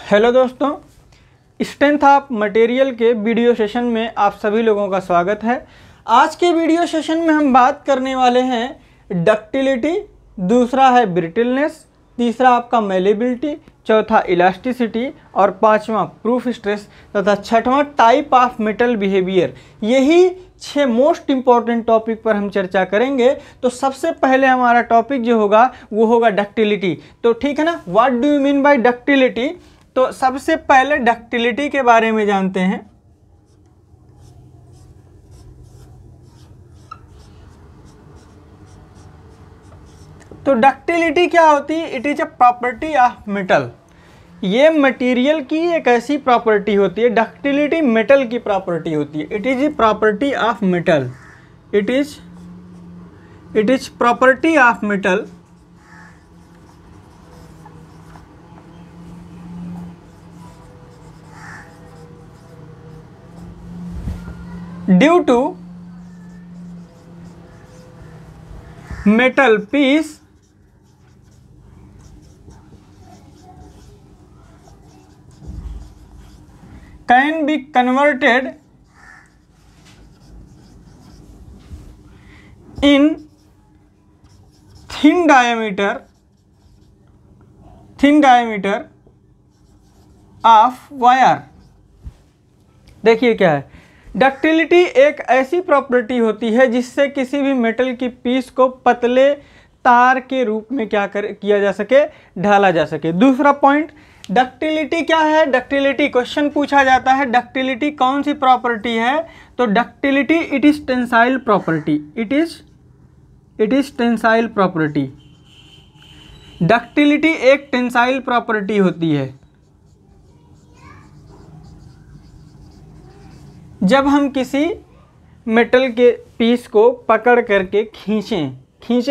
Hello दोस्तों, strength of material के video session में आप सभी लोगों का स्वागत है। आज के वीडियो सेशन में हम बात करने वाले हैं डक्टिलिटी, दूसरा है ब्रिटलनेस, तीसरा आपका मेलेबिलिटी, चौथा इलास्टिसिटी और पांचवा प्रूफ स्ट्रेस तथा छठवां टाइप ऑफ मेटल बिहेवियर। यही 6 मोस्ट इंपॉर्टेंट टॉपिक पर हम चर्चा करेंगे। तो सबसे पहले हमारा टॉपिक जो होगा वो होगा डक्टिलिटी। तो ठीक है ना, what do you mean by ductility? तो सबसे पहले डक्टिलिटी के बारे में जानते हैं। तो डक्टिलिटी क्या होती है? It is a property of metal. ये मटेरियल की एक ऐसी प्रॉपर्टी होती है, डक्टिलिटी मेटल की प्रॉपर्टी होती है। It is a property of metal. It is property of metal due to metal piece can be converted in thin diameter of wire। देखिए क्या है, डक्टिलिटी एक ऐसी प्रॉपर्टी होती है जिससे किसी भी मेटल की पीस को पतले तार के रूप में किया जा सके, ढाला जा सके। दूसरा पॉइंट, डक्टिलिटी क्या है? डक्टिलिटी क्वेश्चन पूछा जाता है, डक्टिलिटी कौन सी प्रॉपर्टी है? तो ductility it is tensile property. It is tensile property. Ductility एक टेंसाइल प्रॉपर्टी होती है। जब हम किसी मेटल के पीस को पकड़ करके खींचें,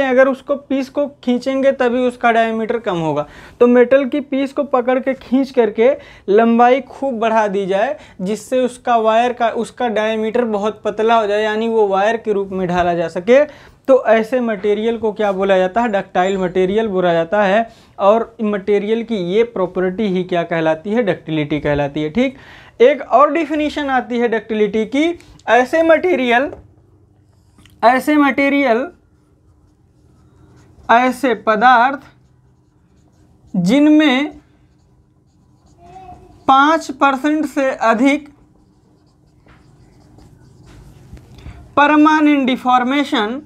अगर उसको पीस को खींचेंगे तभी उसका डायमीटर कम होगा। तो मेटल की पीस को पकड़ के खींच करके लंबाई खूब बढ़ा दी जाए जिससे उसका डायमीटर बहुत पतला हो जाए, यानी वो वायर के रूप में ढाला जा सके। तो ऐसे मटेरियल को क्या बोला जाता है? डक्टाइल मटेरियल बोला जाता है। और मटेरियल की ये प्रॉपर्टी ही क्या कहलाती है? डक्टिलिटी कहलाती है। ठीक, एक और डिफिनीशन आती है डक्टिलिटी की, ऐसे पदार्थ जिनमें 5% से अधिक परमानेंट डिफॉर्मेशन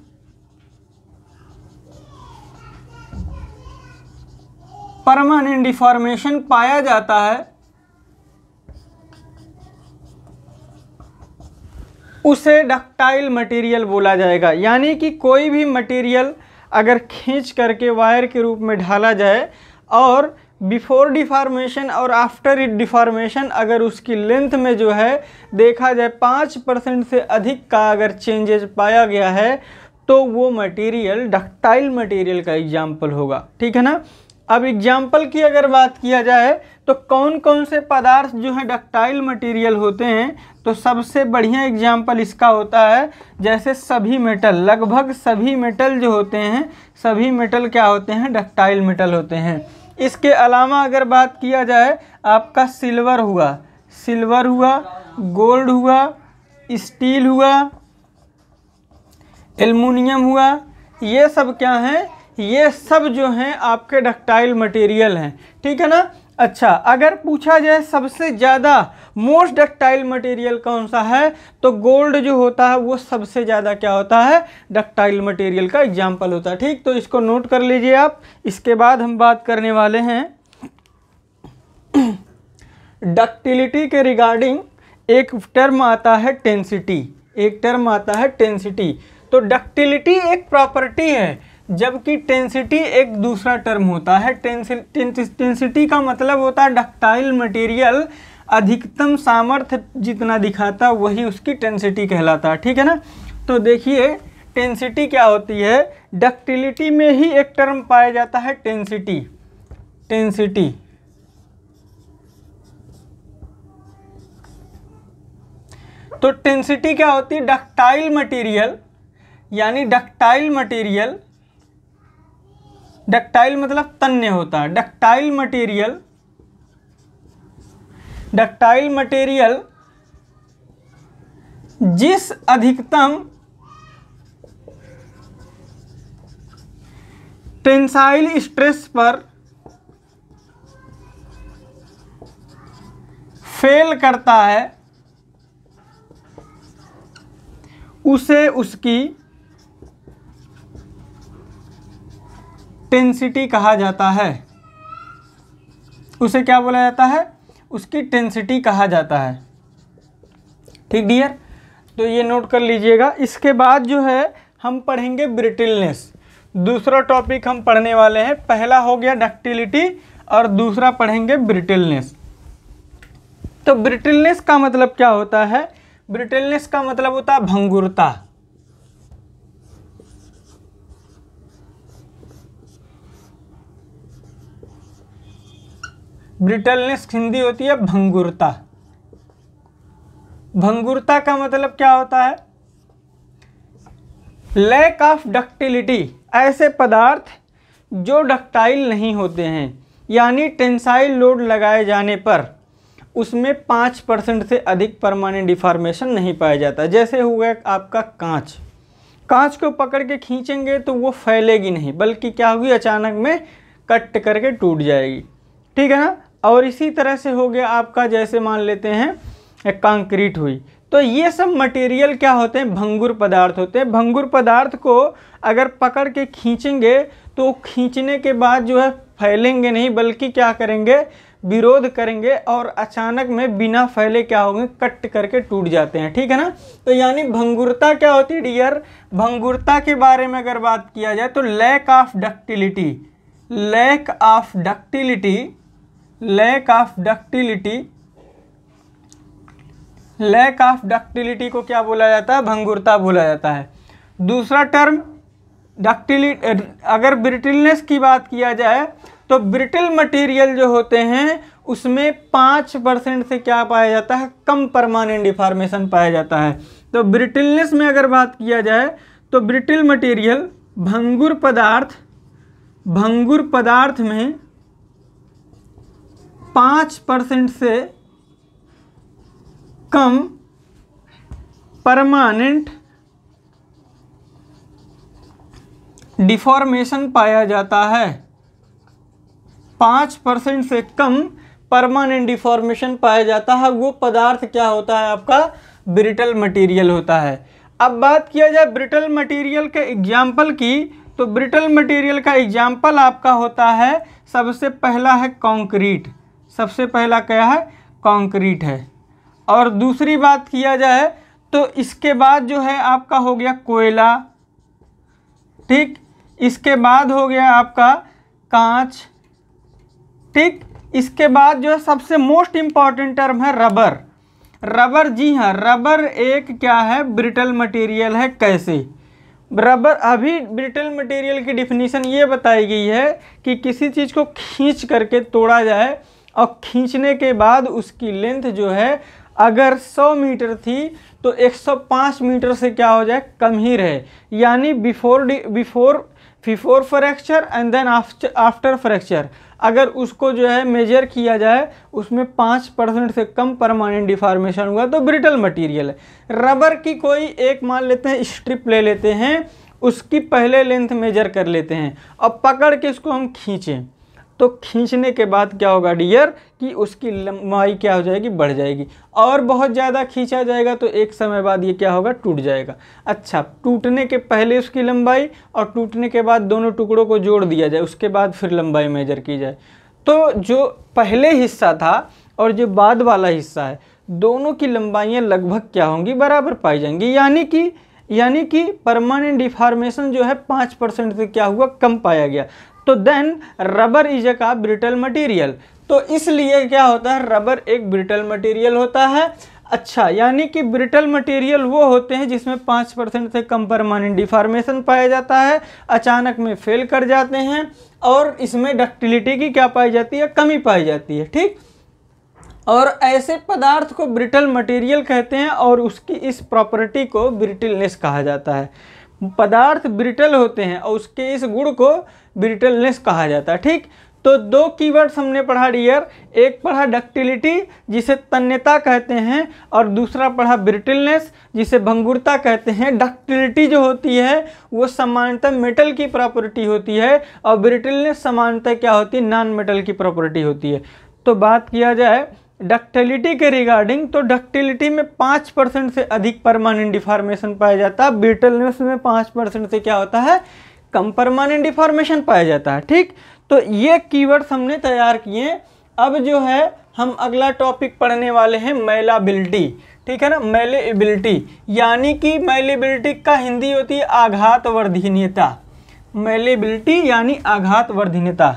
पाया जाता है, उसे डक्टाइल मटेरियल बोला जाएगा। यानी कि कोई भी मटेरियल अगर खींच करके वायर के रूप में ढाला जाए और बिफोर डिफॉर्मेशन और आफ्टर डिफॉर्मेशन अगर उसकी लेंथ में जो है देखा जाए 5% से अधिक का अगर चेंजेस पाया गया है तो वो मटेरियल डक्टाइल मटेरियल का एग्जाम्पल होगा। ठीक है ना। अब एग्जाम्पल की अगर बात किया जाए तो कौन कौन से पदार्थ जो है डक्टाइल मटेरियल होते हैं, तो सबसे बढ़िया एग्जाम्पल इसका होता है जैसे सभी मेटल, लगभग सभी मेटल जो होते हैं, सभी मेटल क्या होते हैं? डक्टाइल मेटल होते हैं। इसके अलावा अगर बात किया जाए, आपका सिल्वर हुआ, गोल्ड हुआ, स्टील हुआ, एल्युमिनियम हुआ, ये सब क्या हैं? ये सब जो हैं आपके डक्टाइल मटेरियल हैं। ठीक है ना। अच्छा, अगर पूछा जाए सबसे ज़्यादा मोस्ट डक्टाइल मटेरियल कौन सा है, तो गोल्ड जो होता है वो सबसे ज़्यादा क्या होता है? डक्टाइल मटेरियल का एग्जाम्पल होता है। ठीक, तो इसको नोट कर लीजिए आप। इसके बाद हम बात करने वाले हैं डक्टिलिटी के रिगार्डिंग। एक टर्म आता है टेंसिटी। तो डक्टिलिटी एक प्रॉपर्टी है जबकि टेंसिटी एक दूसरा टर्म होता है। टेंसिटी का मतलब होता है डक्टाइल मटेरियल अधिकतम सामर्थ्य जितना दिखाता वही उसकी टेंसिटी कहलाता है। ठीक है ना। तो देखिए टेंसिटी क्या होती है, डक्टिलिटी में ही एक टर्म पाया जाता है टेंसिटी। तो टेंसिटी क्या होती है? डक्टाइल मटेरियल, यानी डक्टाइल मतलब तन्य होता है। डक्टाइल मटेरियल डक्टाइल मटेरियल जिस अधिकतम टेंसाइल स्ट्रेस पर फेल करता है उसे उसकी टेंसिटी कहा जाता है। उसे क्या बोला जाता है? उसकी टेंसिटी कहा जाता है। ठीक डियर, तो ये नोट कर लीजिएगा। इसके बाद जो है हम पढ़ेंगे ब्रिटलनेस। दूसरा टॉपिक हम पढ़ने वाले हैं। पहला हो गया डक्टिलिटी और दूसरा पढ़ेंगे ब्रिटलनेस। तो ब्रिटलनेस का मतलब क्या होता है? ब्रिटलनेस का मतलब होता है भंगुरता। ब्रिटलनेस हिंदी होती है भंगुरता। भंगुरता का मतलब क्या होता है? Lack of ductility. ऐसे पदार्थ जो डक्टाइल नहीं होते हैं, यानी टेंसाइल लोड लगाए जाने पर उसमें 5% से अधिक परमानेंट डिफॉर्मेशन नहीं पाया जाता। जैसे हुआ आपका कांच। कांच को पकड़ के खींचेंगे तो वो फैलेगी नहीं, बल्कि क्या होगी, अचानक में कट करके टूट जाएगी। ठीक है ना। और इसी तरह से हो गया आपका, जैसे मान लेते हैं एक कंक्रीट हुई। तो ये सब मटेरियल क्या होते हैं? भंगुर पदार्थ होते हैं। भंगुर पदार्थ को अगर पकड़ के खींचेंगे तो खींचने के बाद जो है फैलेंगे नहीं, बल्कि क्या करेंगे, विरोध करेंगे और अचानक में बिना फैले क्या होंगे, कट करके टूट जाते हैं। ठीक है ना। तो यानी भंगुरता क्या होती है डियर? भंगुरता के बारे में अगर बात किया जाए तो lack of ductility, lack of ductility, lack of ductility, lack of ductility को क्या बोला जाता है? भंगुरता बोला जाता है। दूसरा टर्म डक्टिलिटी। अगर ब्रिटलनेस की बात किया जाए तो ब्रिटल मटेरियल जो होते हैं उसमें 5% से क्या पाया जाता है? कम परमानेंट डिफॉर्मेशन पाया जाता है। तो ब्रिटलनेस में अगर बात किया जाए तो ब्रिटल मटेरियल भंगुर पदार्थ, भंगुर पदार्थ में 5% से कम परमानेंट डिफॉर्मेशन पाया जाता है। 5% से कम परमानेंट डिफॉर्मेशन पाया जाता है। वो पदार्थ क्या होता है? आपका ब्रिटल मटेरियल होता है। अब बात किया जाए ब्रिटल मटेरियल के एग्जाम्पल की, तो ब्रिटल मटेरियल का एग्जाम्पल आपका होता है, सबसे पहला है कंक्रीट। सबसे पहला क्या है? कंक्रीट है। और दूसरी बात किया जाए तो इसके बाद जो है आपका हो गया कोयला। ठीक, इसके बाद हो गया आपका कांच। ठीक, इसके बाद जो है सबसे मोस्ट इम्पॉर्टेंट टर्म है रबर। रबर, जी हाँ, रबर एक क्या है? ब्रिटल मटेरियल है। कैसे रबर? अभी ब्रिटल मटेरियल की डिफिनीशन ये बताई गई है कि किसी चीज़ को खींच करके तोड़ा जाए और खींचने के बाद उसकी लेंथ जो है अगर 100 मीटर थी तो 105 मीटर से क्या हो जाए? कम ही रहे। यानी before fracture and then after fracture अगर उसको जो है मेजर किया जाए उसमें 5% से कम परमानेंट डिफॉर्मेशन हुआ तो ब्रिटल मटेरियल है। रबर की कोई एक मान लेते हैं स्ट्रिप ले लेते हैं, उसकी पहले लेंथ मेजर कर लेते हैं और पकड़ के इसको हम खींचें तो खींचने के बाद क्या होगा डियर कि उसकी लंबाई क्या हो जाएगी? बढ़ जाएगी। और बहुत ज़्यादा खींचा जाएगा तो एक समय बाद ये क्या होगा? टूट जाएगा। अच्छा, टूटने के पहले उसकी लंबाई और टूटने के बाद दोनों टुकड़ों को जोड़ दिया जाए, उसके बाद फिर लंबाई मेजर की जाए। तो जो पहले हिस्सा था और जो बाद वाला हिस्सा है, दोनों की लंबाइयाँ लगभग क्या होंगी? बराबर पाई जाएंगी। यानी कि परमानेंट डिफॉर्मेशन जो है 5% से क्या हुआ? कम पाया गया। तो then rubber is a brittle material. तो इसलिए क्या होता है? रबर एक ब्रिटल मटेरियल होता है। अच्छा, यानी कि ब्रिटल मटेरियल वो होते हैं जिसमें 5% से कम परमानेंट डिफॉर्मेशन पाया जाता है, अचानक में फेल कर जाते हैं और इसमें डक्टिलिटी की क्या पाई जाती है? कमी पाई जाती है। ठीक, और ऐसे पदार्थ को ब्रिटल मटेरियल कहते हैं और उसकी इस प्रॉपर्टी को ब्रिटलनेस कहा जाता है। पदार्थ ब्रिटल होते हैं और उसके इस गुण को ब्रिटलनेस कहा जाता है। ठीक, तो दो कीवर्ड्स हमने पढ़ा डियर, एक पढ़ा डक्टिलिटी जिसे तन्यता कहते हैं और दूसरा पढ़ा ब्रिटलनेस जिसे भंगुरता कहते हैं। डक्टिलिटी जो होती है वो सामान्यतः मेटल की प्रॉपर्टी होती है और ब्रिटलनेस सामान्यतः क्या होती है, नॉन मेटल की प्रॉपर्टी होती है। तो बात किया जाए डक्टिलिटी के रिगार्डिंग, तो डक्टिलिटी में 5% से अधिक परमानेंट डिफॉर्मेशन पाया जाता है, ब्रिटलनेस में 5% से क्या होता है, कम परमानेंट डिफॉर्मेशन पाया जाता है। ठीक, तो ये कीवर्ड्स हमने तैयार किए। अब जो है हम अगला टॉपिक पढ़ने वाले हैं मैलाबिलिटी। ठीक है ना, मैलेबिलिटी यानी कि मैलेबिलिटी का हिंदी होती है आघात वर्धनीयता। मैलेबिलिटी यानी आघात वर्धनीयता।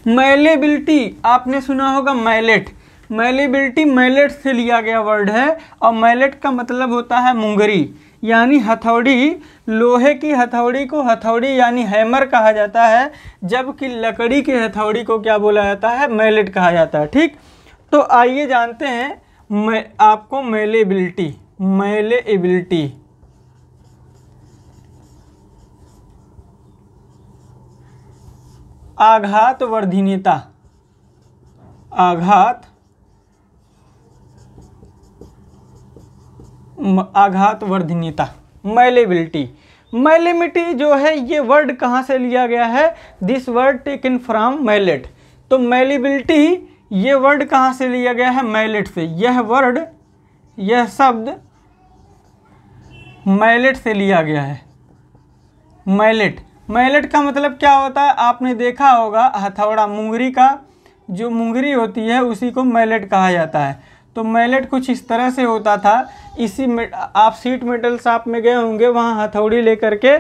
मैलेबिलिटी आपने सुना होगा मैलेट। मैलेबिलिटी मैलेट से लिया गया वर्ड है और मैलेट का मतलब होता है मुंगरी यानी हथौड़ी। लोहे की हथौड़ी को हथौड़ी यानी हैमर कहा जाता है, जबकि लकड़ी की हथौड़ी को क्या बोला जाता है, मैलेट कहा जाता है। ठीक, तो आइए जानते हैं आपको मैलेबिलिटी। मैलेबिलिटी आघात वर्धनीयता। आघात वर्धनीयता मैलेबिलिटी। मैलेबिलिटी जो है ये वर्ड कहाँ से लिया गया है, this word taken from mallet. तो मैलेबिलिटी ये वर्ड कहाँ से लिया गया है, मैलेट से। यह वर्ड, यह शब्द मैलेट से लिया गया है। मैलेट, मैलेट का मतलब क्या होता है, आपने देखा होगा हथौड़ा, मुंगरी का जो मुंगरी होती है उसी को मैलेट कहा जाता है। तो मैलेट कुछ इस तरह से होता था। इसी में आप सीट मेटल शॉप में गए होंगे, वहाँ हथौड़ी लेकर के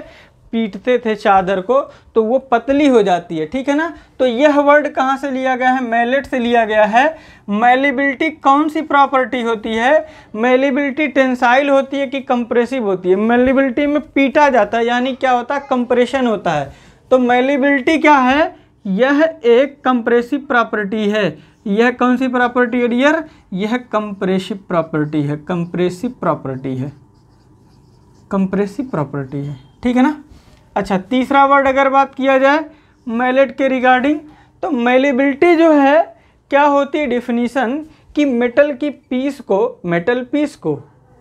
पीटते थे चादर को, तो वो पतली हो जाती है। ठीक है ना, तो यह वर्ड कहाँ से लिया गया है, मैलेट से लिया गया है। मैलेबिलिटी कौन सी प्रॉपर्टी होती है, मैलेबिलिटी टेंसाइल होती है कि कंप्रेसिव होती है। मैलेबिलिटी में पीटा जाता है यानी क्या होता है, कंप्रेशन होता है। तो मैलेबिलिटी क्या है, यह एक कंप्रेसिव प्रॉपर्टी है। यह कौन सी प्रॉपर्टी है डियर, यह कंप्रेसिव प्रॉपर्टी है। कंप्रेसिव प्रॉपर्टी है, कंप्रेसिव प्रॉपर्टी है। ठीक है ना। अच्छा, तीसरा वर्ड अगर बात किया जाए मैलेट के रिगार्डिंग, तो मैलेबिलिटी जो है क्या होती है, डेफिनीशन कि मेटल की पीस को, मेटल पीस को,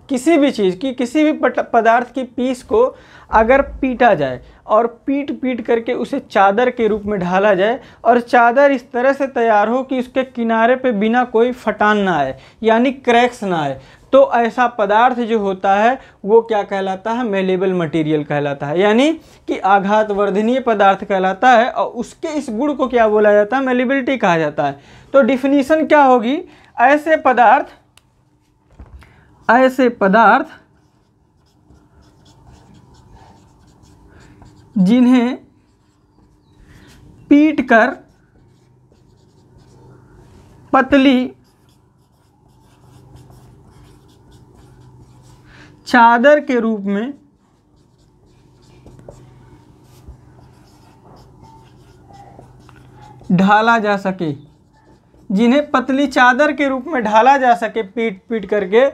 किसी भी चीज़ की, किसी भी पदार्थ की पीस को अगर पीटा जाए और पीट करके उसे चादर के रूप में ढाला जाए और चादर इस तरह से तैयार हो कि उसके किनारे पे बिना कोई फटान ना आए यानी क्रैक्स ना आए, तो ऐसा पदार्थ जो होता है वो क्या कहलाता है, मेलेबल मटेरियल कहलाता है, यानी कि आघात वर्धनीय पदार्थ कहलाता है। और उसके इस गुण को क्या बोला जाता है, मेलेबिलिटी कहा जाता है। तो डिफिनीशन क्या होगी, ऐसे पदार्थ जिन्हें पीटकर पतली चादर के रूप में ढाला जा सके, जिन्हें पतली चादर के रूप में ढाला जा सके पीट करके,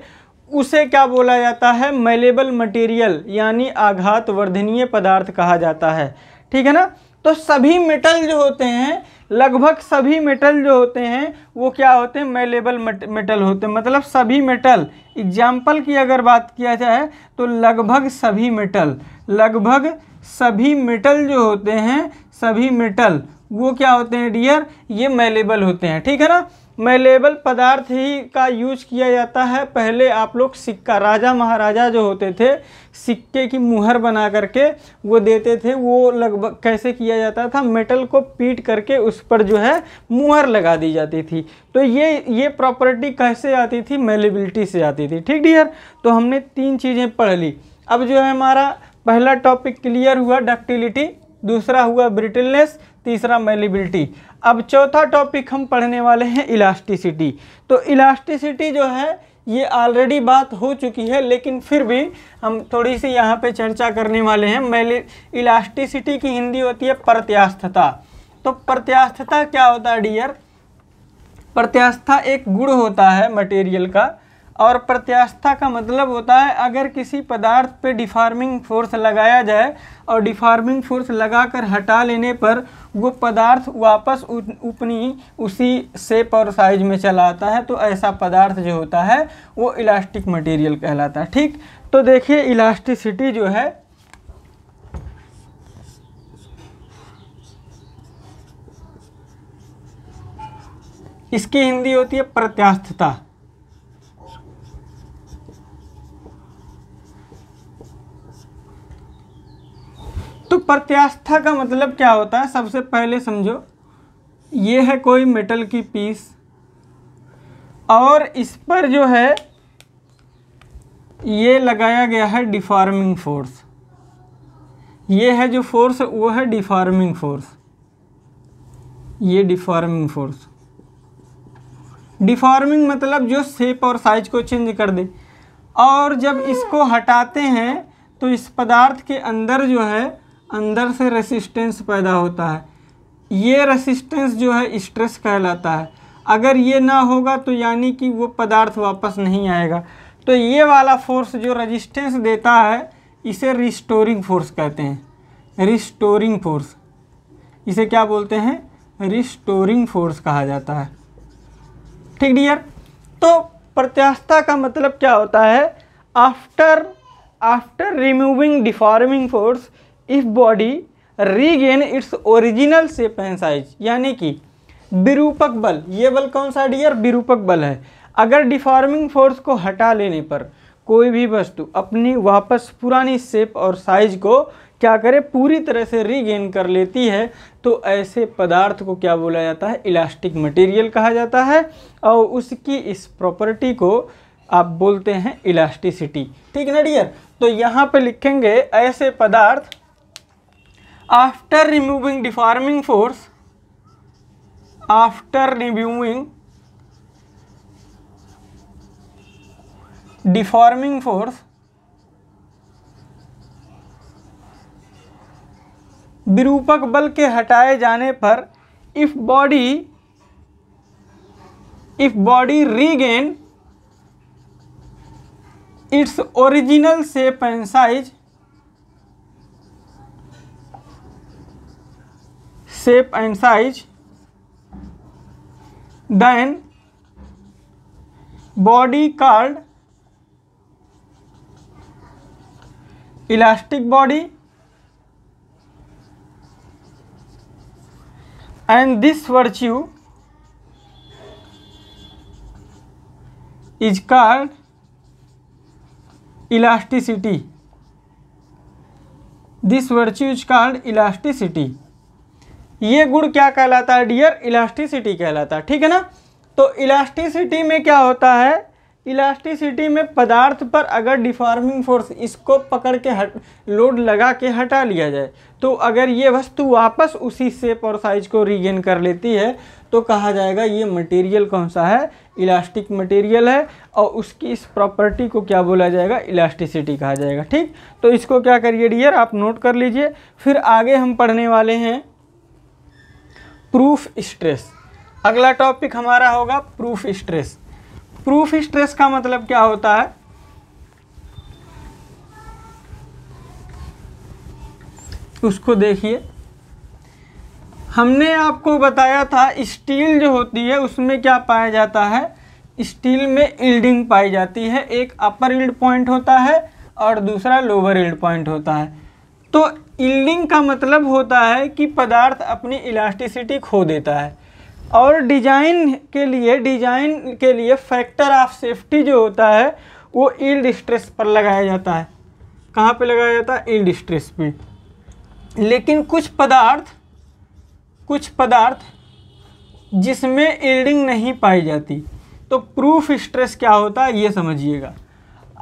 उसे क्या बोला जाता है, मेलेबल मटेरियल यानी आघात वर्धनीय पदार्थ कहा जाता है। ठीक है ना। तो सभी मेटल जो होते हैं, लगभग सभी मेटल जो होते हैं वो क्या होते हैं, मेलेबल मेटल होते हैं। मतलब सभी मेटल, एग्जाम्पल की अगर बात किया जाए तो लगभग सभी मेटल जो होते हैं, सभी मेटल वो क्या होते हैं डियर, ये मेलेबल होते हैं। ठीक है ना। मेलेबल पदार्थ ही का यूज किया जाता है। पहले आप लोग सिक्का, राजा महाराजा जो होते थे सिक्के की मुहर बना करके वो देते थे, वो लगभग कैसे किया जाता था, मेटल को पीट करके उस पर जो है मुहर लगा दी जाती थी। तो ये प्रॉपर्टी कैसे आती थी, मेलेबिलिटी से आती थी। ठीक डियर, तो हमने 3 चीज़ें पढ़ ली। अब जो है हमारा पहला टॉपिक क्लियर हुआ डक्टिलिटी, दूसरा हुआ ब्रिटलनेस, तीसरा मेलेबिलिटी। अब चौथा टॉपिक हम पढ़ने वाले हैं इलास्टिसिटी। तो इलास्टिसिटी जो है ये ऑलरेडी बात हो चुकी है, लेकिन फिर भी हम थोड़ी सी यहाँ पे चर्चा करने वाले हैं। इलास्टिसिटी की हिंदी होती है प्रत्यास्थता। तो प्रत्यास्थता क्या होता है डियर, प्रत्यास्थता एक गुण होता है मटेरियल का, और प्रत्यास्थता का मतलब होता है अगर किसी पदार्थ पे डिफॉर्मिंग फोर्स लगाया जाए और डिफॉर्मिंग फोर्स लगाकर हटा लेने पर वो पदार्थ वापस अपनी उसी शेप और साइज में चला आता है, तो ऐसा पदार्थ जो होता है वो इलास्टिक मटेरियल कहलाता है। ठीक, तो देखिए इलास्टिसिटी जो है इसकी हिंदी होती है प्रत्यास्थता। तो प्रत्यास्थता का मतलब क्या होता है, सबसे पहले समझो, ये है कोई मेटल की पीस और इस पर जो है ये लगाया गया है डिफॉर्मिंग फोर्स। ये है जो फोर्स वो है डिफॉर्मिंग फोर्स, ये डिफॉर्मिंग फोर्स। डिफॉर्मिंग मतलब जो शेप और साइज को चेंज कर दे। और जब इसको हटाते हैं तो इस पदार्थ के अंदर जो है अंदर से रेसिस्टेंस पैदा होता है। ये रेसिस्टेंस जो है स्ट्रेस कहलाता है। अगर ये ना होगा तो यानी कि वो पदार्थ वापस नहीं आएगा। तो ये वाला फोर्स जो रेजिस्टेंस देता है इसे रिस्टोरिंग फोर्स कहते हैं। रिस्टोरिंग फोर्स, इसे क्या बोलते हैं, रिस्टोरिंग फोर्स कहा जाता है। ठीक डियर, तो प्रत्यास्थता का मतलब क्या होता है, after removing deforming force if body regain its original shape and size. यानी कि विरूपक बल, ये बल कौन सा डियर, विरूपक बल है। अगर डिफॉर्मिंग फोर्स को हटा लेने पर कोई भी वस्तु अपनी वापस पुरानी शेप और साइज को क्या करे, पूरी तरह से रीगेन कर लेती है, तो ऐसे पदार्थ को क्या बोला जाता है, इलास्टिक मटेरियल कहा जाता है। और उसकी इस प्रॉपर्टी को आप बोलते हैं इलास्टिसिटी। ठीक है ना डियर, तो यहाँ पे लिखेंगे ऐसे पदार्थ after removing deforming force, after removing deforming force विरूपक बल के हटाए जाने पर if body regain its original shape and size, then body called elastic body, and this virtue is called elasticity. This virtue is called elasticity. ये गुण क्या कहलाता है डियर, इलास्टिसिटी कहलाता है। ठीक है ना, तो इलास्टिसिटी में क्या होता है, इलास्टिसिटी में पदार्थ पर अगर डिफॉर्मिंग फोर्स इसको पकड़ के लोड लगा के हटा लिया जाए, तो अगर ये वस्तु वापस उसी शेप और साइज को रीगेन कर लेती है तो कहा जाएगा ये मटेरियल कौन सा है, इलास्टिक मटेरियल है। और उसकी इस प्रॉपर्टी को क्या बोला जाएगा, इलास्टिसिटी कहा जाएगा। ठीक, तो इसको क्या करिए डियर, आप नोट कर लीजिए। फिर आगे हम पढ़ने वाले हैं प्रूफ स्ट्रेस। अगला टॉपिक हमारा होगा प्रूफ स्ट्रेस। प्रूफ स्ट्रेस का मतलब क्या होता है, उसको देखिए। हमने आपको बताया था स्टील जो होती है उसमें क्या पाया जाता है, स्टील में यील्डिंग पाई जाती है। एक अपर यील्ड पॉइंट होता है और दूसरा लोअर यील्ड पॉइंट होता है। तो यील्डिंग का मतलब होता है कि पदार्थ अपनी इलास्टिसिटी खो देता है। और डिजाइन के लिए फैक्टर ऑफ सेफ्टी जो होता है वो यील्ड स्ट्रेस पर लगाया जाता है। कहाँ पे लगाया जाता है, यील्ड स्ट्रेस पे। लेकिन कुछ पदार्थ जिसमें यील्डिंग नहीं पाई जाती, तो प्रूफ स्ट्रेस क्या होता है ये समझिएगा।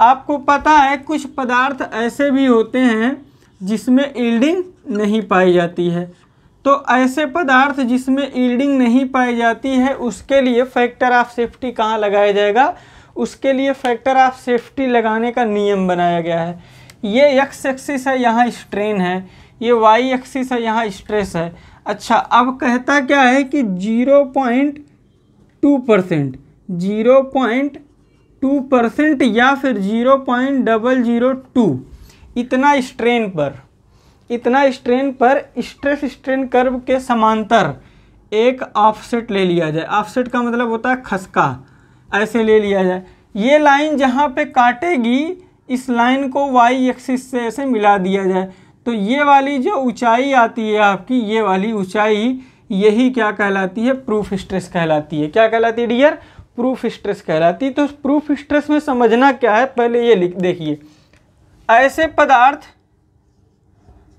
आपको पता है कुछ पदार्थ ऐसे भी होते हैं जिसमें यील्डिंग नहीं पाई जाती है। तो ऐसे पदार्थ जिसमें यील्डिंग नहीं पाई जाती है उसके लिए फैक्टर ऑफ सेफ्टी कहाँ लगाया जाएगा, उसके लिए फैक्टर ऑफ सेफ्टी लगाने का नियम बनाया गया है। ये एक्स एक्सिस है, यहाँ स्ट्रेन है, ये वाई एक्सिस है, यहाँ स्ट्रेस है। अच्छा, अब कहता क्या है कि 0.2% 2% या फिर 0.002 इतना स्ट्रेन पर स्ट्रेस स्ट्रेन कर्व के समांतर एक ऑफसेट ले लिया जाए। ऑफसेट का मतलब होता है खसका, ऐसे ले लिया जाए। ये लाइन जहाँ पे काटेगी इस लाइन को वाई एक्सिस से ऐसे मिला दिया जाए, तो ये वाली जो ऊंचाई आती है आपकी, ये वाली ऊंचाई, यही क्या कहलाती है? प्रूफ स्ट्रेस कहलाती है। क्या कहलाती है डियर? प्रूफ स्ट्रेस कहलाती है। तो प्रूफ स्ट्रेस में समझना क्या है, पहले ये लिख देखिए।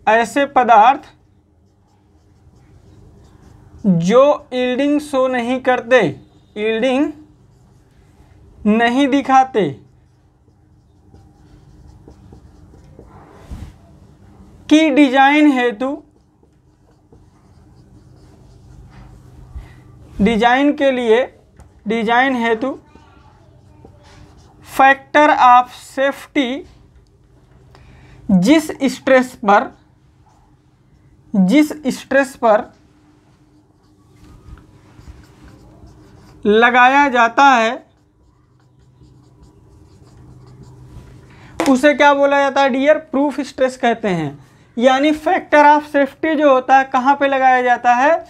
ऐसे पदार्थ जो यील्डिंग शो नहीं करते, यील्डिंग नहीं दिखाते, की डिजाइन हेतु फैक्टर ऑफ सेफ्टी जिस स्ट्रेस पर लगाया जाता है उसे क्या बोला जाता है डियर? प्रूफ स्ट्रेस कहते हैं। यानी फैक्टर ऑफ सेफ्टी जो होता है कहाँ पे लगाया जाता है,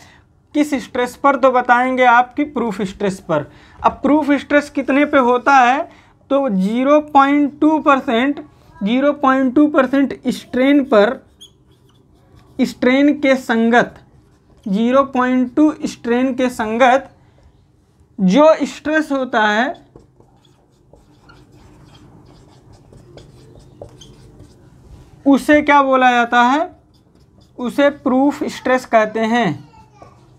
किस स्ट्रेस पर? तो बताएंगे आपकी प्रूफ स्ट्रेस पर। अब प्रूफ स्ट्रेस कितने पे होता है? तो 0.2% स्ट्रेन पर, स्ट्रेन के संगत 0.2 स्ट्रेन के संगत जो स्ट्रेस होता है उसे क्या बोला जाता है? उसे प्रूफ स्ट्रेस कहते हैं।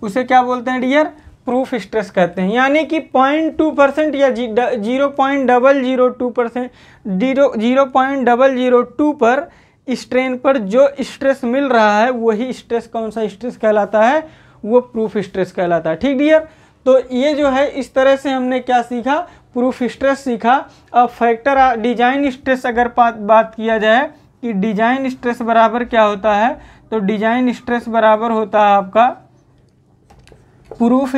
उसे क्या बोलते हैं डियर? प्रूफ स्ट्रेस कहते हैं। यानी कि 0.2% या 0.002%, 0.002 पर स्ट्रेन पर जो स्ट्रेस मिल रहा है वही स्ट्रेस कौन सा स्ट्रेस कहलाता है? वो प्रूफ स्ट्रेस कहलाता है। ठीक डियर? तो ये जो है इस तरह से हमने क्या सीखा? प्रूफ स्ट्रेस सीखा। अब फैक्टर डिजाइन स्ट्रेस अगर बात किया जाए कि डिजाइन स्ट्रेस बराबर क्या होता है, तो डिजाइन स्ट्रेस बराबर होता है आपका प्रूफ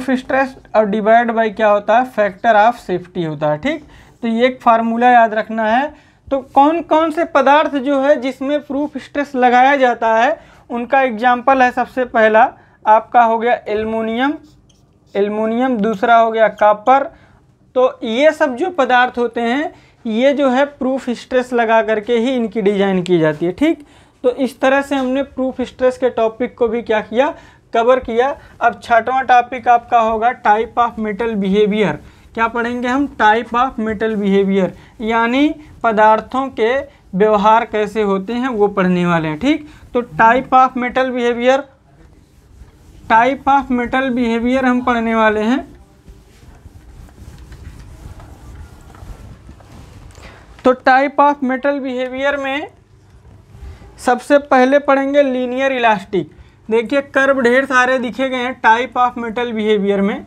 स्ट्रेस और डिवाइड बाय क्या होता है? फैक्टर ऑफ सेफ्टी होता है। ठीक, तो ये एक फार्मूला याद रखना है। तो कौन कौन से पदार्थ जो है जिसमें प्रूफ स्ट्रेस लगाया जाता है उनका एग्जाम्पल है, सबसे पहला आपका हो गया एल्युमिनियम, दूसरा हो गया कॉपर। तो ये सब जो पदार्थ होते हैं ये जो है प्रूफ स्ट्रेस लगा करके ही इनकी डिजाइन की जाती है। ठीक, तो इस तरह से हमने प्रूफ स्ट्रेस के टॉपिक को भी क्या किया? कवर किया। अब छठवां टॉपिक आपका होगा टाइप ऑफ मेटल बिहेवियर। क्या पढ़ेंगे हम? टाइप ऑफ मेटल बिहेवियर, यानी पदार्थों के व्यवहार कैसे होते हैं वो पढ़ने वाले हैं। ठीक, तो टाइप ऑफ मेटल बिहेवियर हम पढ़ने वाले हैं। तो टाइप ऑफ मेटल बिहेवियर में सबसे पहले पढ़ेंगे लीनियर इलास्टिक। देखिए कर्व ढेर सारे दिखे गए हैं टाइप ऑफ मेटल बिहेवियर में।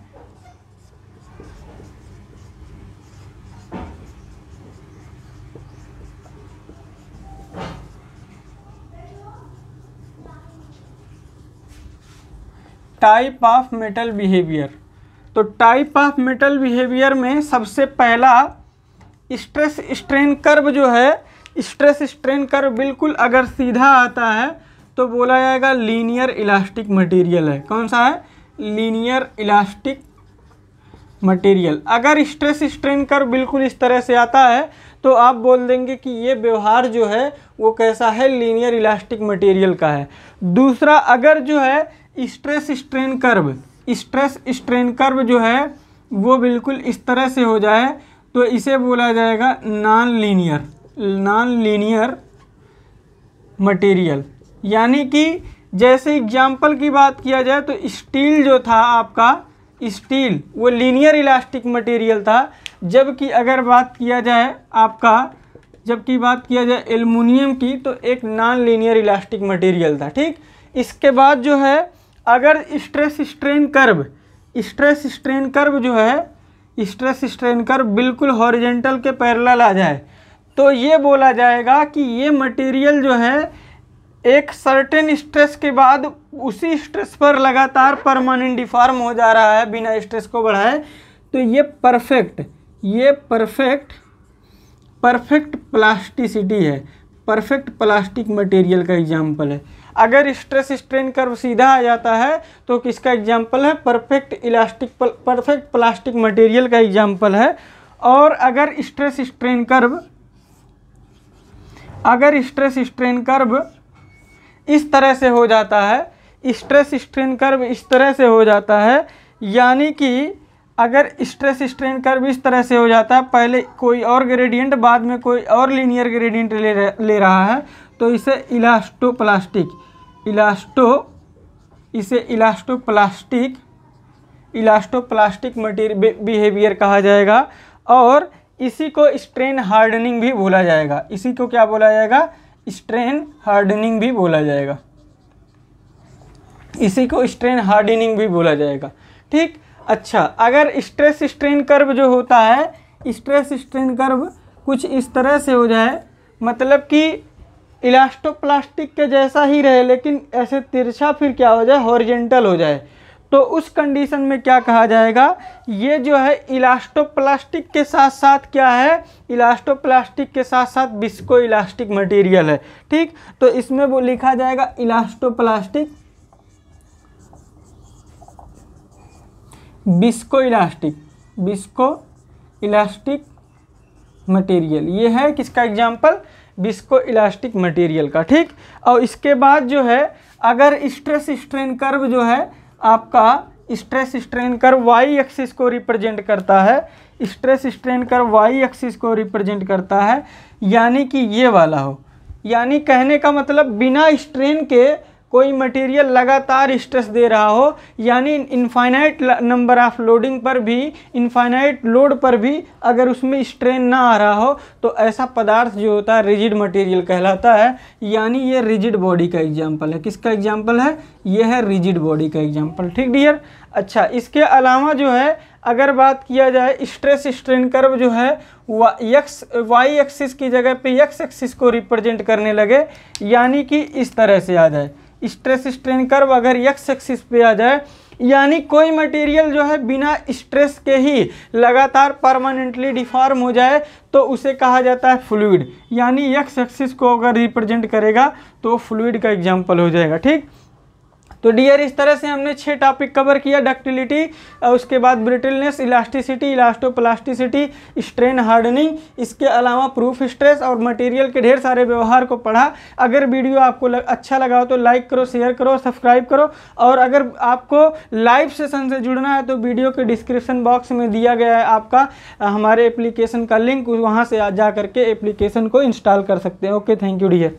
टाइप ऑफ मेटल बिहेवियर, तो टाइप ऑफ मेटल बिहेवियर में सबसे पहला स्ट्रेस स्ट्रेन कर्व जो है, स्ट्रेस स्ट्रेन कर्व बिल्कुल अगर सीधा आता है तो बोला जाएगा लीनियर इलास्टिक मटेरियल है। कौन सा है? Linear elastic material. अगर स्ट्रेस स्ट्रेन कर्व बिल्कुल इस तरह से आता है तो आप बोल देंगे कि ये व्यवहार जो है वो कैसा है? लीनियर इलास्टिक मटेरियल का है। दूसरा, अगर जो है स्ट्रेस स्ट्रेन कर्व जो है वो बिल्कुल इस तरह से हो जाए तो इसे बोला जाएगा नॉन लीनियर मटेरियल। यानी कि जैसे एग्जाम्पल की बात किया जाए तो स्टील जो था आपका, स्टील वो लीनियर इलास्टिक मटेरियल था, जबकि अगर बात किया जाए एल्युमिनियम की तो एक नॉन लीनियर इलास्टिक मटेरियल था। ठीक, इसके बाद जो है अगर स्ट्रेस स्ट्रेन कर्व बिल्कुल हॉरिजॉन्टल के पैरेलल आ जाए तो ये बोला जाएगा कि ये मटेरियल जो है एक सर्टेन स्ट्रेस के बाद उसी स्ट्रेस पर लगातार परमानेंट डिफॉर्म हो जा रहा है बिना स्ट्रेस को बढ़ाए, तो ये परफेक्ट प्लास्टिसिटी है, परफेक्ट प्लास्टिक मटेरियल का एग्जाम्पल है। अगर स्ट्रेस स्ट्रेन कर्व सीधा आ जाता है तो किसका एग्जाम्पल है? परफेक्ट प्लास्टिक मटेरियल का एग्जाम्पल है। और अगर स्ट्रेस स्ट्रेन कर्व इस तरह से हो जाता है, स्ट्रेस स्ट्रेन कर्व इस तरह से हो जाता है, यानी कि अगर स्ट्रेस स्ट्रेन कर्व इस तरह से हो जाता है, पहले कोई और ग्रेडियंट बाद में कोई और लीनियर ग्रेडियंट ले रहा है, तो इसे इलास्टोप्लास्टिक मटेरियल बिहेवियर कहा जाएगा। और इसी को स्ट्रेन हार्डनिंग भी बोला जाएगा। इसी को क्या बोला जाएगा? स्ट्रेन हार्डनिंग भी बोला जाएगा। इसी को स्ट्रेन हार्डनिंग भी बोला जाएगा। ठीक। अच्छा, अगर स्ट्रेस स्ट्रेन कर्व जो होता है, स्ट्रेस स्ट्रेन कर्व कुछ इस तरह से हो जाए, मतलब कि इलास्टोप्लास्टिक के जैसा ही रहे लेकिन ऐसे तिरछा फिर क्या हो जाए? हॉरिजेंटल हो जाए, तो उस कंडीशन में क्या कहा जाएगा? ये जो है इलास्टोप्लास्टिक के साथ साथ क्या है? इलास्टोप्लास्टिक के साथ साथ विस्को इलास्टिक मटेरियल है। ठीक। तो इसमें वो लिखा जाएगा इलास्टोप्लास्टिक विस्को इलास्टिक मटेरियल। ये है किसका एग्जाम्पल? विस्को इलास्टिक मटेरियल का। ठीक। और इसके बाद जो है, अगर स्ट्रेस स्ट्रेन कर्व जो है आपका, stress strain curve Y axis को रिप्रेजेंट करता है, stress strain curve Y axis को रिप्रेजेंट करता है, यानी कि ये वाला हो, यानी कहने का मतलब बिना स्ट्रेन के कोई मटेरियल लगातार स्ट्रेस दे रहा हो, यानी इनफाइनाइट नंबर ऑफ लोडिंग पर भी, इनफाइनाइट लोड पर भी अगर उसमें स्ट्रेन ना आ रहा हो, तो ऐसा पदार्थ जो होता है रिजिड मटेरियल कहलाता है। यानी ये रिजिड बॉडी का एग्जाम्पल है। किसका एग्जाम्पल है? ये है रिजिड बॉडी का एग्जाम्पल। ठीक डियर। अच्छा, इसके अलावा जो है अगर बात किया जाए, स्ट्रेस स्ट्रेन कर्व जो है वाई एक्सिस की जगह पे एक्स एक्सिस को रिप्रेजेंट करने लगे, यानी कि इस तरह से आ जाए। स्ट्रेस स्ट्रेन कर्व अगर एक्स एक्सिस पे आ जाए, यानी कोई मटेरियल जो है बिना स्ट्रेस के ही लगातार परमानेंटली डिफॉर्म हो जाए, तो उसे कहा जाता है फ्लूइड। यानी एक्स एक्सिस को अगर रिप्रेजेंट करेगा तो फ्लूइड का एग्जाम्पल हो जाएगा। ठीक। तो डियर, इस तरह से हमने 6 टॉपिक कवर किया। डक्टिलिटी, उसके बाद ब्रिटलनेस, इलास्टिसिटी, इलास्टोप्लास्टिसिटी, स्ट्रेन हार्डनिंग, इसके अलावा प्रूफ स्ट्रेस और मटेरियल के ढेर सारे व्यवहार को पढ़ा। अगर वीडियो आपको अच्छा लगा हो तो लाइक करो, शेयर करो, सब्सक्राइब करो। और अगर आपको लाइव सेशन से जुड़ना है तो वीडियो के डिस्क्रिप्शन बॉक्स में दिया गया है आपका हमारे एप्लीकेशन का लिंक, वहाँ से जा करके एप्लीकेशन को इंस्टॉल कर सकते हैं। Okay, thank you dear.